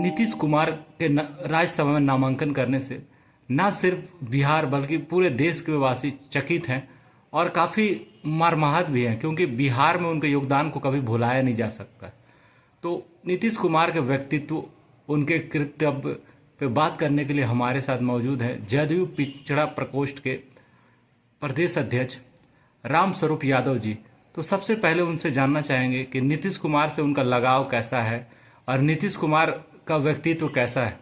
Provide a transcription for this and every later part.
नीतीश कुमार के राज्यसभा में नामांकन करने से न सिर्फ बिहार बल्कि पूरे देश के वासी चकित हैं और काफ़ी मर्माहत भी हैं, क्योंकि बिहार में उनके योगदान को कभी भुलाया नहीं जा सकता। तो नीतीश कुमार के व्यक्तित्व, उनके कर्तव्य पे बात करने के लिए हमारे साथ मौजूद हैं जदयू पिछड़ा प्रकोष्ठ के प्रदेश अध्यक्ष राम स्वरूप यादव जी। तो सबसे पहले उनसे जानना चाहेंगे कि नीतीश कुमार से उनका लगाव कैसा है और नीतीश कुमार का व्यक्तित्व कैसा है।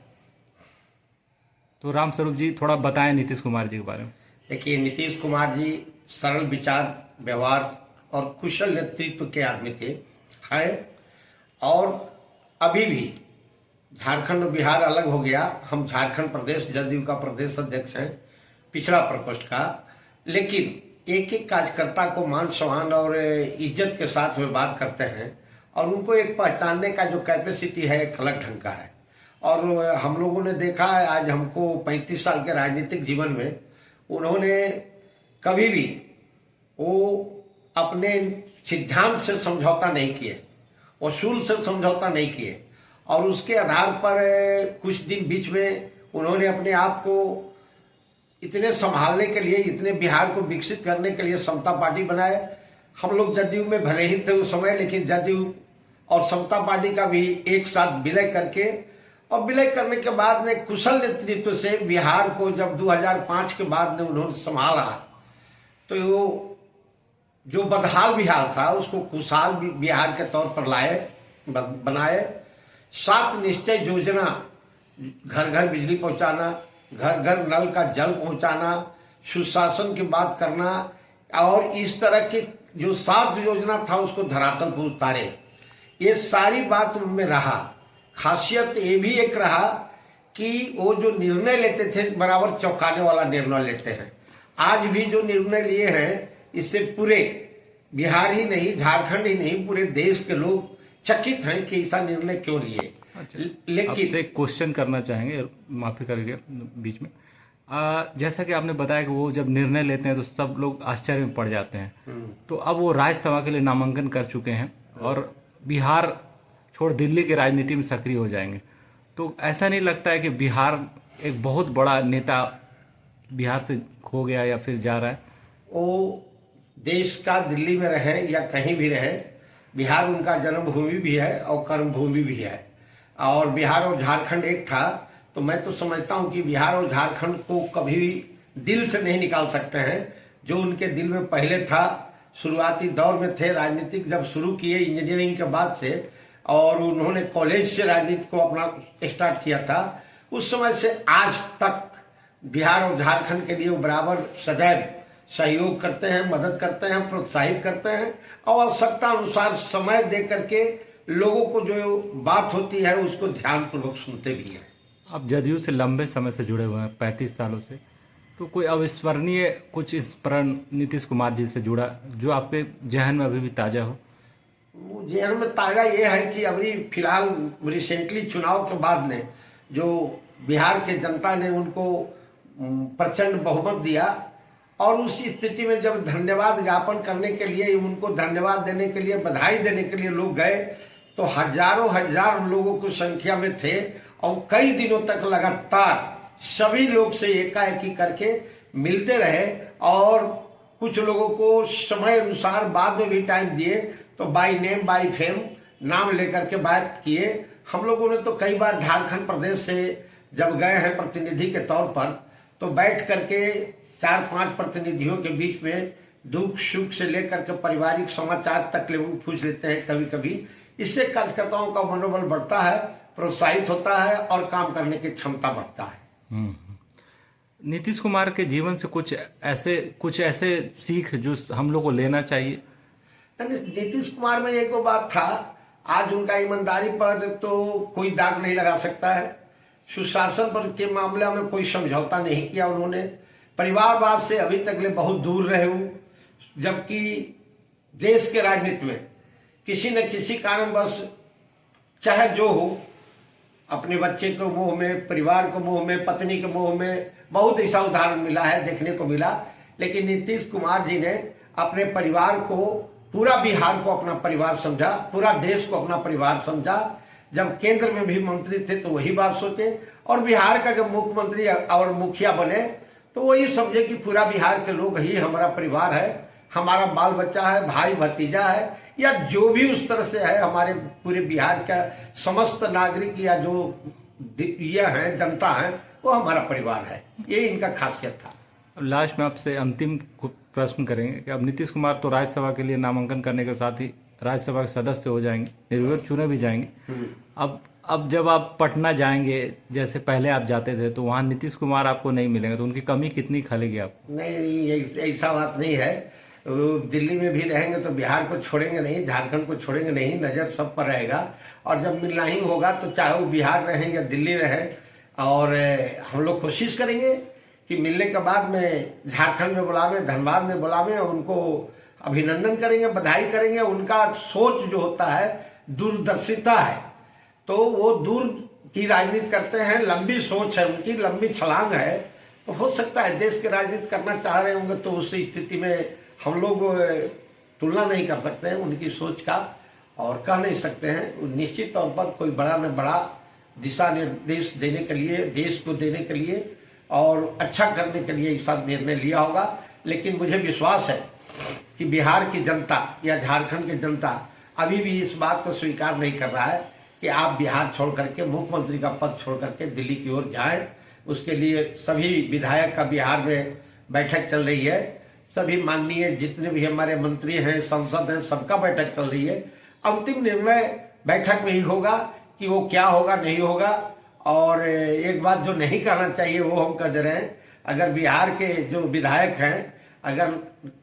तो राम स्वरूप जी, थोड़ा बताएं नीतीश कुमार जी के बारे में। देखिए, नीतीश कुमार जी सरल विचार, व्यवहार और कुशल नेतृत्व के आदमी थे, हैं। और अभी भी झारखंड और बिहार अलग हो गया, हम झारखंड प्रदेश जदयू का प्रदेश अध्यक्ष हैं पिछड़ा प्रकोष्ठ का, लेकिन एक एक कार्यकर्ता को मान सम्मान और इज्जत के साथ में बात करते हैं और उनको एक पहचानने का जो कैपेसिटी है एक अलग ढंग का है। और हम लोगों ने देखा है, आज हमको 35 साल के राजनीतिक जीवन में उन्होंने कभी भी वो अपने सिद्धांत से समझौता नहीं किए, उसूल से समझौता नहीं किए, और उसके आधार पर कुछ दिन बीच में उन्होंने अपने आप को इतने संभालने के लिए, इतने बिहार को विकसित करने के लिए समता पार्टी बनाए। हम लोग जदयू में भले ही थे उस समय, लेकिन जदयू और समता पार्टी का भी एक साथ विलय करके, और विलय करने के बाद में कुशल नेतृत्व से बिहार को जब 2005 के बाद में उन्होंने संभाला, तो वो जो बदहाल बिहार था उसको खुशहाल बिहार के तौर पर लाए, बनाए। 7 निश्चय योजना, घर घर बिजली पहुंचाना, घर घर नल का जल पहुंचाना, सुशासन की बात करना, और इस तरह की जो 7 योजना था उसको धरातल पर उतारे। ये सारी बात उनमें रहा। खासियत ये भी एक रहा कि वो जो निर्णय लेते थे बराबर चौंकाने वाला निर्णय लेते हैं। आज भी जो निर्णय लिए हैं इससे पूरे बिहार ही नहीं, झारखंड ही नहीं, पूरे देश के लोग चकित हैं कि ऐसा निर्णय क्यों लिए। लेकिन एक क्वेश्चन करना चाहेंगे, माफी करिए बीच में। जैसा कि आपने बताया कि वो जब निर्णय लेते हैं तो सब लोग आश्चर्य में पड़ जाते हैं। तो अब वो राज्यसभा के लिए नामांकन कर चुके हैं और बिहार छोड़ दिल्ली की राजनीति में सक्रिय हो जाएंगे। तो ऐसा नहीं लगता है कि बिहार एक बहुत बड़ा नेता बिहार से खो गया या फिर जा रहा है? वो देश का दिल्ली में रहे या कहीं भी रहे, बिहार उनका जन्मभूमि भी है और कर्मभूमि भी है। और बिहार और झारखंड एक था, तो मैं तो समझता हूं कि बिहार और झारखंड को कभी भी दिल से नहीं निकाल सकते हैं। जो उनके दिल में पहले था, शुरुआती दौर में थे, राजनीतिक जब शुरू किए इंजीनियरिंग के बाद से, और उन्होंने कॉलेज से राजनीति को अपना स्टार्ट किया था, उस समय से आज तक बिहार और झारखंड के लिए वो बराबर सदैव सहयोग करते हैं, मदद करते हैं, प्रोत्साहित करते हैं, और आवश्यकता अनुसार समय दे करके लोगों को जो बात होती है उसको ध्यानपूर्वक सुनते भी हैं। आप जदयू से लंबे समय से जुड़े हुए हैं, 35 सालों से, तो कोई अविस्मरणीय कुछ इस प्रण नीतीश कुमार जी से जुड़ा जो आपके जहन में अभी भी ताजा हो? जहन में ताजा ये है कि अभी फिलहाल रिसेंटली चुनाव के बाद में जो बिहार के जनता ने उनको प्रचंड बहुमत दिया, और उस स्थिति में जब धन्यवाद ज्ञापन करने के लिए, उनको धन्यवाद देने के लिए, बधाई देने के लिए लोग गए, तो हजारों हजार लोगों की संख्या में थे, और कई दिनों तक लगातार सभी लोग से एकाएकी करके मिलते रहे, और कुछ लोगों को समय अनुसार बाद में भी टाइम दिए, तो बाय नेम बाय फेम नाम लेकर के बात किए। हम लोगों ने तो कई बार झारखंड प्रदेश से जब गए हैं प्रतिनिधि के तौर पर, तो बैठ करके 4-5 प्रतिनिधियों के बीच में दुख सुख से लेकर के पारिवारिक समाचार तक लोग पूछ लेते हैं कभी कभी। इससे कार्यकर्ताओं का मनोबल बढ़ता है, प्रोत्साहित होता है और काम करने की क्षमता बढ़ता है। नीतीश कुमार के जीवन से कुछ ऐसे सीख जो हम लोग को लेना चाहिए। नीतीश कुमार में एक बात था, आज उनका ईमानदारी पर तो कोई दाग नहीं लगा सकता है, सुशासन पर के मामले में कोई समझौता नहीं किया उन्होंने, परिवारवाद से अभी तक ले बहुत दूर रहे हो, जबकि देश के राजनीति में किसी न किसी कारणवश, चाहे जो हो, अपने बच्चे को मोह में, परिवार को मोह में, पत्नी के मोह में, बहुत ऐसा उदाहरण मिला है, देखने को मिला। लेकिन नीतीश कुमार जी ने अपने परिवार को, पूरा बिहार को अपना परिवार समझा, पूरा देश को अपना परिवार समझा। जब केंद्र में भी मंत्री थे तो वही बात सोचे, और बिहार का जब मुख्यमंत्री और मुखिया बने तो वही समझे कि पूरा बिहार के लोग ही हमारा परिवार है, हमारा बाल बच्चा है, भाई भतीजा है, या जो भी उस तरह से है, हमारे पूरे बिहार का समस्त नागरिक या जो ये है जनता है वो हमारा परिवार है। ये इनका खासियत था। लास्ट में आपसे अंतिम प्रश्न करेंगे कि अब नीतीश कुमार तो राज्यसभा के लिए नामांकन करने के साथ ही राज्यसभा के सदस्य हो जाएंगे, निर्विरोध चुने भी जाएंगे। अब जब आप पटना जाएंगे, जैसे पहले आप जाते थे, तो वहाँ नीतीश कुमार आपको नहीं मिलेंगे, तो उनकी कमी कितनी खलेगी आप? नहीं, ऐसा बात नहीं है। दिल्ली में भी रहेंगे तो बिहार को छोड़ेंगे नहीं, झारखंड को छोड़ेंगे नहीं, नजर सब पर रहेगा। और जब मिलना ही होगा तो चाहे वो बिहार रहे या दिल्ली रहे, और हम लोग कोशिश करेंगे कि मिलने के बाद में झारखंड में बुलावे, धनबाद में बुलावे, उनको अभिनंदन करेंगे, बधाई करेंगे। उनका सोच जो होता है दूरदर्शिता है, तो वो दूर की राजनीति करते हैं, लंबी सोच है उनकी, लंबी छलांग है। तो हो सकता है देश की राजनीति करना चाह रहे होंगे, तो उस स्थिति में हम लोग तुलना नहीं कर सकते हैं उनकी सोच का, और कह नहीं सकते हैं। निश्चित तौर पर कोई बड़ा न बड़ा दिशा निर्देश देने के लिए, देश को देने के लिए और अच्छा करने के लिए ऐसा निर्णय लिया होगा। लेकिन मुझे विश्वास है कि बिहार की जनता या झारखंड की जनता अभी भी इस बात को स्वीकार नहीं कर रहा है कि आप बिहार छोड़ करके, मुख्यमंत्री का पद छोड़ करके दिल्ली की ओर जाएं। उसके लिए सभी विधायक का बिहार में बैठक चल रही है, सभी माननीय जितने भी हमारे मंत्री हैं, संसद है, सबका बैठक चल रही है। अंतिम निर्णय बैठक में ही होगा कि वो क्या होगा, नहीं होगा। और एक बात जो नहीं कहना चाहिए वो हम कह दे रहे हैं, अगर बिहार के जो विधायक हैं अगर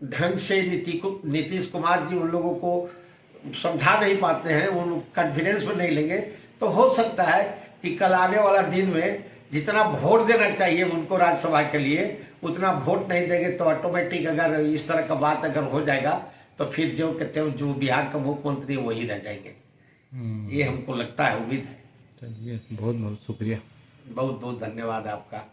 ढंग से नीतीश कुमार जी उन लोगों को समझा नहीं पाते हैं, उन कॉन्फिडेंस में नहीं लेंगे, तो हो सकता है कि कल आने वाला दिन में जितना वोट देना चाहिए उनको राज्यसभा के लिए, उतना वोट नहीं देंगे तो ऑटोमेटिक अगर इस तरह का बात अगर हो जाएगा तो फिर जो कहते हो जो बिहार का मुख्यमंत्री है वही रह जाएंगे। ये हमको लगता है, उम्मीद है। चलिए, बहुत बहुत शुक्रिया। बहुत बहुत धन्यवाद आपका।